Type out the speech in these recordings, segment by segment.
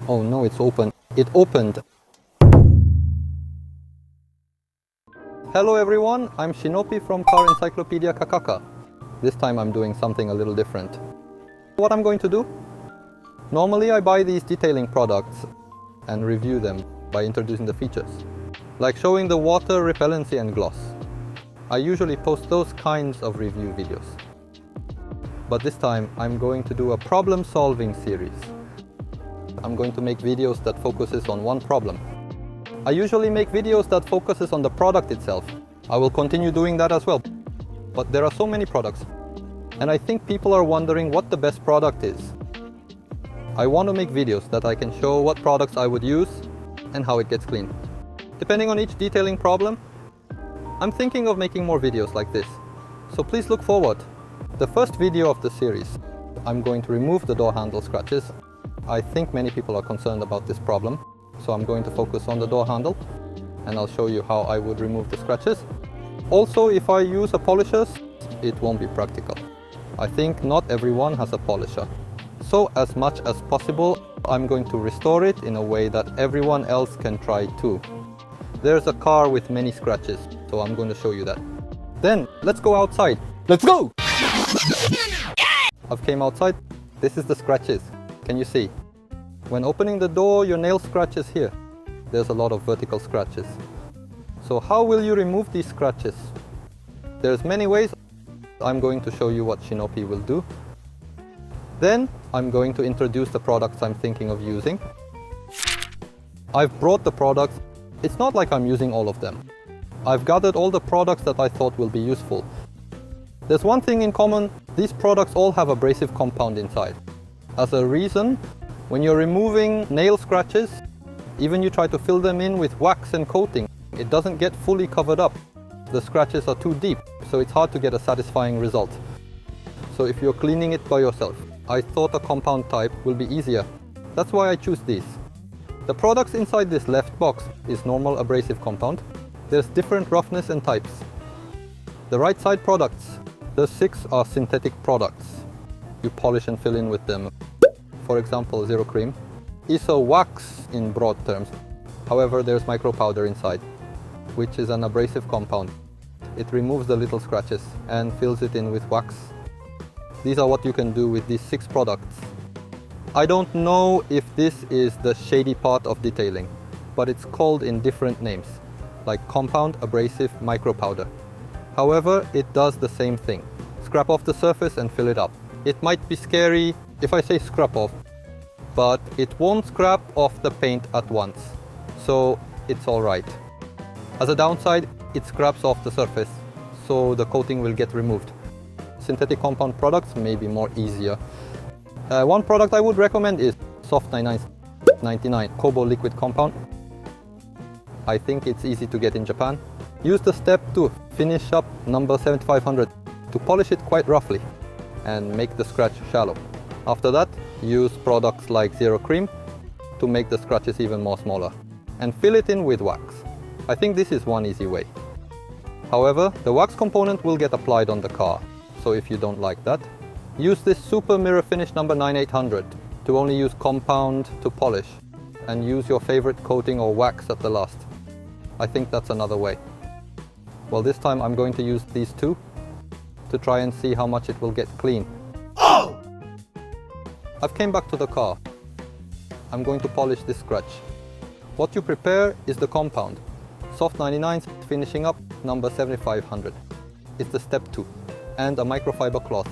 Oh no, it's open. It opened. Hello everyone, I'm Shinopi from Car Encyclopedia Kakaka. This time I'm doing something a little different. What I'm going to do? Normally I buy these detailing products and review them by introducing the features, like showing the water repellency and gloss. I usually post those kinds of review videos. But this time I'm going to do a problem-solving series. I'm going to make videos that focuses on one problem. I usually make videos that focuses on the product itself. I will continue doing that as well. But there are so many products, and I think people are wondering what the best product is. I want to make videos that I can show what products I would use and how it gets clean. Depending on each detailing problem, I'm thinking of making more videos like this. So please look forward. The first video of the series, I'm going to remove the door handle scratches. I think many people are concerned about this problem, so I'm going to focus on the door handle and I'll show you how I would remove the scratches. Also, if I use a polisher, it won't be practical. I think not everyone has a polisher. So as much as possible, I'm going to restore it in a way that everyone else can try too. There's a car with many scratches, so I'm going to show you that. Then, let's go outside. Let's go! I've came outside. This is the scratches. Can you see? When opening the door, your nail scratches here. There's a lot of vertical scratches. So how will you remove these scratches? There's many ways. I'm going to show you what Shinopi will do. Then I'm going to introduce the products I'm thinking of using. I've brought the products. It's not like I'm using all of them. I've gathered all the products that I thought will be useful. There's one thing in common. These products all have abrasive compound inside. As a reason, when you're removing nail scratches, even you try to fill them in with wax and coating, it doesn't get fully covered up. The scratches are too deep, so it's hard to get a satisfying result. So if you're cleaning it by yourself, I thought a compound type will be easier. That's why I choose these. The products inside this left box is normal abrasive compound. There's different roughness and types. The right side products, the 6 are synthetic products. You polish and fill in with them. For example, Zero Cream is a wax in broad terms. However, there's micro powder inside, which is an abrasive compound. It removes the little scratches and fills it in with wax. These are what you can do with these 6 products. I don't know if this is the shady part of detailing, but it's called in different names, like compound, abrasive, micro powder. However, it does the same thing. Scrap off the surface and fill it up. It might be scary if I say scrap off, but it won't scrap off the paint at once, so it's alright. As a downside, it scraps off the surface, so the coating will get removed. Synthetic compound products may be more easier. One product I would recommend is Soft 99 KOBO liquid compound. I think it's easy to get in Japan. Use the step to finish up number 7500 to polish it quite roughly and make the scratch shallow. After that, use products like Zero Cream to make the scratches even more smaller and fill it in with wax. I think this is one easy way. However, the wax component will get applied on the car, so if you don't like that, use this Super Mirror Finish number 9800 to only use compound to polish and use your favorite coating or wax at the last. I think that's another way. Well, this time I'm going to use these 2 to try and see how much it will get clean. Oh! I've came back to the car. I'm going to polish this scratch. What you prepare is the compound. Soft 99 finishing up number 7500. It's the step 2. And a microfiber cloth.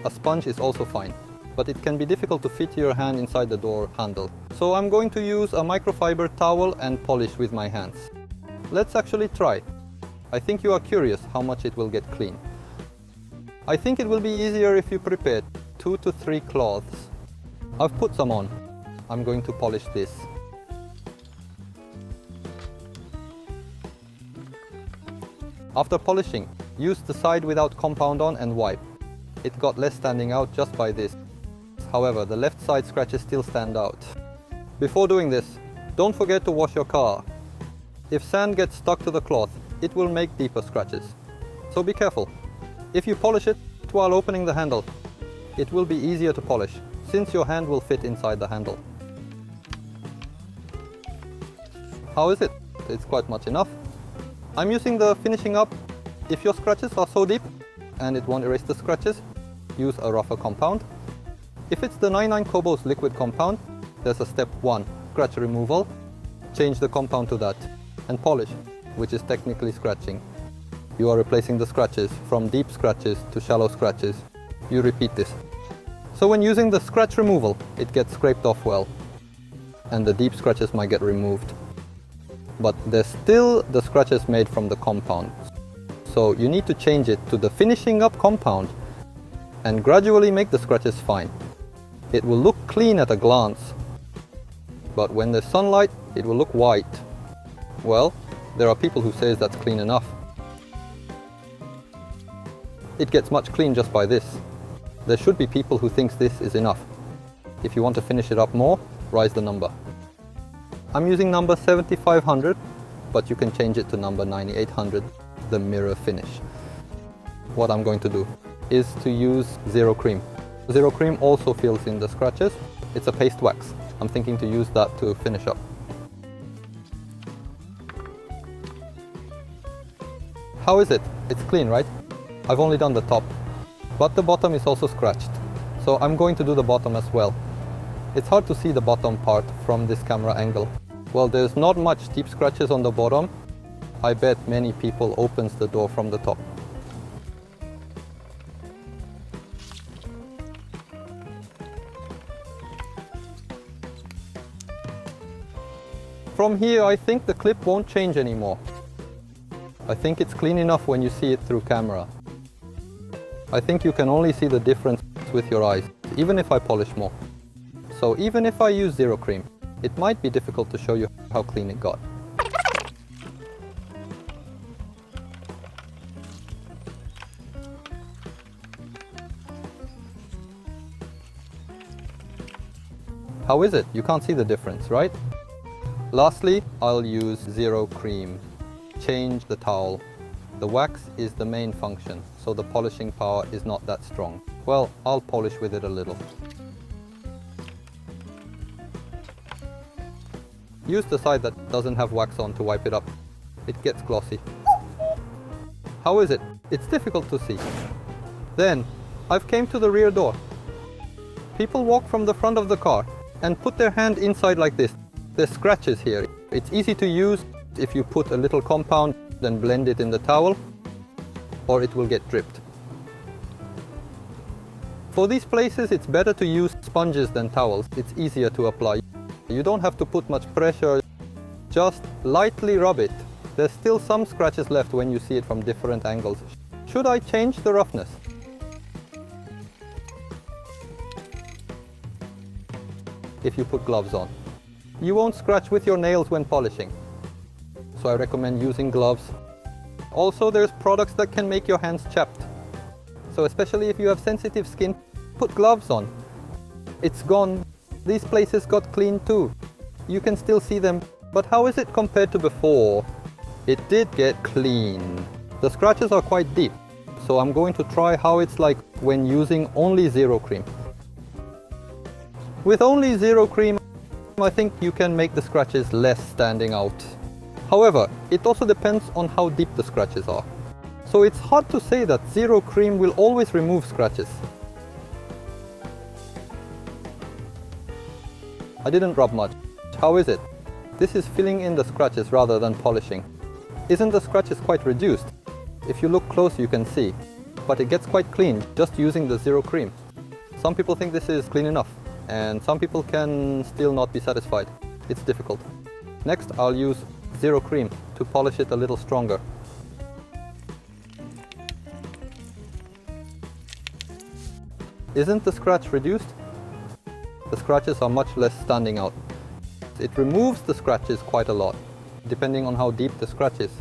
A sponge is also fine, but it can be difficult to fit your hand inside the door handle. So I'm going to use a microfiber towel and polish with my hands. Let's actually try. I think you are curious how much it will get clean. I think it will be easier if you prepare 2 to 3 cloths. I've put some on. I'm going to polish this. After polishing, use the side without compound on and wipe. It got less standing out just by this. However, the left side scratches still stand out. Before doing this, don't forget to wash your car. If sand gets stuck to the cloth, it will make deeper scratches. So be careful. If you polish it while opening the handle, it will be easier to polish, since your hand will fit inside the handle. How is it? It's quite much enough. I'm using the finishing up. If your scratches are so deep and it won't erase the scratches, use a rougher compound. If it's the 99 KOBO's liquid compound, there's a step 1, scratch removal. Change the compound to that and polish, which is technically scratching. You are replacing the scratches from deep scratches to shallow scratches. You repeat this. So when using the scratch removal, it gets scraped off well, and the deep scratches might get removed. But there's still the scratches made from the compound. So you need to change it to the finishing up compound and gradually make the scratches fine. It will look clean at a glance, but when there's sunlight, it will look white. Well, there are people who say that's clean enough. It gets much clean just by this. There should be people who think this is enough. If you want to finish it up more, rise the number. I'm using number 7500, but you can change it to number 9800, the mirror finish. What I'm going to do is to use zero cream. Zero cream also fills in the scratches. It's a paste wax. I'm thinking to use that to finish up. How is it? It's clean, right? I've only done the top, but the bottom is also scratched. So I'm going to do the bottom as well. It's hard to see the bottom part from this camera angle. Well, there's not much deep scratches on the bottom. I bet many people opens the door from the top. From here, I think the clip won't change anymore. I think it's clean enough when you see it through camera. I think you can only see the difference with your eyes, even if I polish more. So even if I use zero cream, it might be difficult to show you how clean it got. How is it? You can't see the difference, right? Lastly, I'll use zero cream. Change the towel. The wax is the main function, so the polishing power is not that strong. Well, I'll polish with it a little. Use the side that doesn't have wax on to wipe it up. It gets glossy. How is it? It's difficult to see. Then, I've came to the rear door. People walk from the front of the car and put their hand inside like this. There's scratches here. It's easy to use if you put a little compound, then blend it in the towel, or it will get dripped. For these places, it's better to use sponges than towels. It's easier to apply. You don't have to put much pressure, just lightly rub it. There's still some scratches left when you see it from different angles. Should I change the roughness? If you put gloves on. You won't scratch with your nails when polishing, so I recommend using gloves. Also, there's products that can make your hands chapped. So especially if you have sensitive skin, put gloves on. It's gone. These places got clean too. You can still see them, but how is it compared to before? It did get clean. The scratches are quite deep, so I'm going to try how it's like when using only zero cream. With only zero cream, I think you can make the scratches less standing out. However, it also depends on how deep the scratches are. So it's hard to say that zero cream will always remove scratches. I didn't rub much. How is it? This is filling in the scratches rather than polishing. Isn't the scratches quite reduced? If you look close you can see, but it gets quite clean just using the zero cream. Some people think this is clean enough, and some people can still not be satisfied. It's difficult. Next, I'll use zero cream to polish it a little stronger. Isn't the scratch reduced? The scratches are much less standing out. It removes the scratches quite a lot, depending on how deep the scratch is.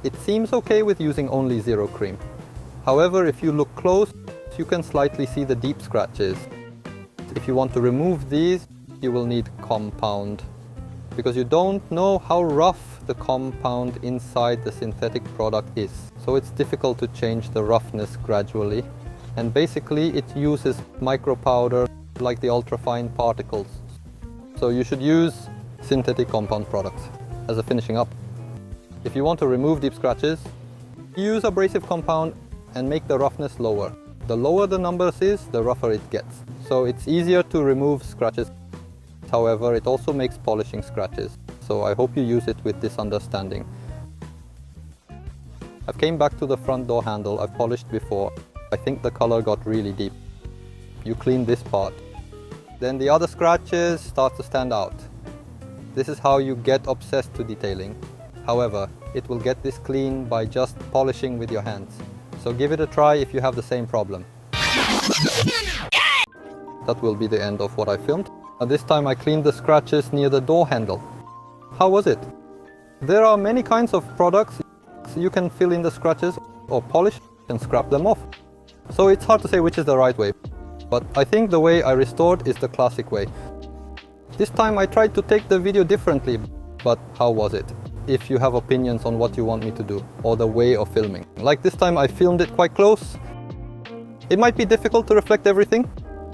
It seems okay with using only zero cream. However, if you look close, you can slightly see the deep scratches. If you want to remove these, you will need compound, because you don't know how rough the compound inside the synthetic product is. So it's difficult to change the roughness gradually. And basically it uses micro powder like the ultrafine particles. So you should use synthetic compound products. as a finishing up. If you want to remove deep scratches, use abrasive compound and make the roughness lower. The lower the numbers is, the rougher it gets. So it's easier to remove scratches. However, it also makes polishing scratches. So I hope you use it with this understanding. I've came back to the front door handle I've polished before. I think the color got really deep. You clean this part. Then the other scratches start to stand out. This is how you get obsessed to detailing. However, it will get this clean by just polishing with your hands. So give it a try if you have the same problem. That will be the end of what I filmed. This time I cleaned the scratches near the door handle. How was it? There are many kinds of products. You can fill in the scratches or polish and scrap them off. So it's hard to say which is the right way. But I think the way I restored is the classic way. This time I tried to take the video differently, but how was it? If you have opinions on what you want me to do, or the way of filming. Like this time I filmed it quite close. It might be difficult to reflect everything,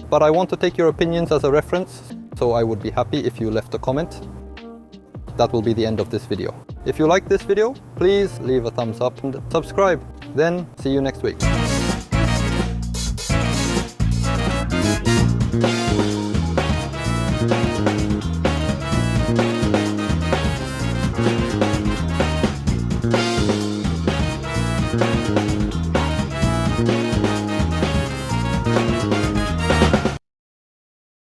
but I want to take your opinions as a reference, so I would be happy if you left a comment. That will be the end of this video. If you like this video, please leave a thumbs up and subscribe. Then see you next week.